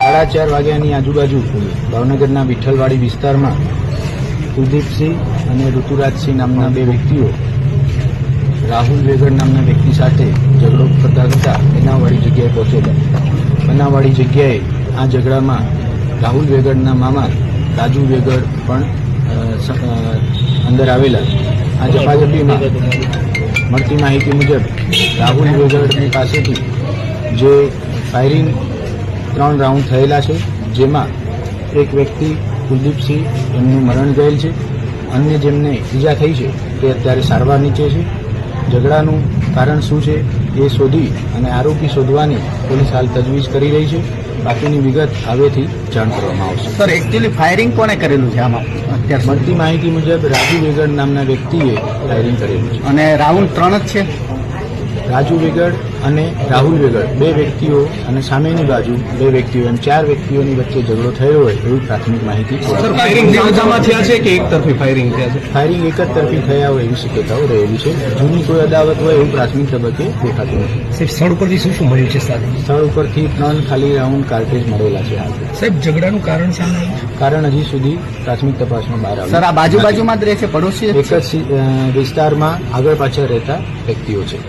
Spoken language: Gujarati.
4:30 વાગ્યાની આજુબાજુ ભાવનગરના વિઠ્ઠલવાડી વિસ્તારમાં કુલદીપસિંહ અને ઋતુરાજસિંહ નામના બે વ્યક્તિઓ રાહુલ વેગડ નામના વ્યક્તિ સાથે ઝઘડો કરતા કરતા બનાવવાળી જગ્યાએ પહોંચેલા. બનાવવાળી જગ્યાએ આ ઝઘડામાં રાહુલ વેગડના મામા રાજુ વેગડ પણ અંદર આવેલા. આ ઝપાઝપીમાં મળતી માહિતી મુજબ રાહુલ વેગડની પાસેથી જે ફાયરિંગ 3 રાઉન્ડ થયેલા છે, જેમાં એક વ્યક્તિ કુલદીપસિંહ એમનું મરણ ગયેલ છે. અન્ય જેમને ઈજા થઈ છે તે અત્યારે સારવાર નીચે છે. ઝઘડાનું કારણ શું છે એ શોધી અને આરોપી શોધવાની પોલીસ હાલ તજવીજ કરી રહી છે. બાકીની વિગત હવેથી જાણ કરવામાં આવશે. સર, એકચ્યુઅલી ફાયરિંગ કોને કરેલું છે આમાં? અત્યારે મળતી માહિતી મુજબ રાજુ વેગડ નામના વ્યક્તિએ ફાયરિંગ કરેલું છે. અને રાઉન્ડ 3 જ છે. રાજુ વેગડ અને રાહુલ વેગડ બે વ્યક્તિઓ અને સામેની બાજુ બે વ્યક્તિઓ, એમ 4 વ્યક્તિઓની વચ્ચે ઝઘડો થયો હોય એવી પ્રાથમિક માહિતી છે. ફાયરિંગ સામસામા થયા છે કે એક તરફી ફાયરિંગ થયા છે? ફાયરિંગ એક જ તરફી થયા હોય એવી શક્યતાઓ રહેલી છે. જૂની કોઈ અદાવત હોય એવું પ્રાથમિક તબક્કે દેખાતું નથી. સાહેબ, સ્થળ ઉપરથી શું શું મળ્યું છે? સ્થળ ઉપરથી 3 ખાલી રાઉન્ડ કાર્ટેજ મળેલા છે. સાહેબ, ઝઘડાનું કારણ સામે કારણ હજી સુધી પ્રાથમિક તપાસમાં બહાર આવ્યું. સર, આ બાજુમાં જ રહે છે, પડોશી એક જ વિસ્તારમાં આગળ પાછળ રહેતા વ્યક્તિઓ છે.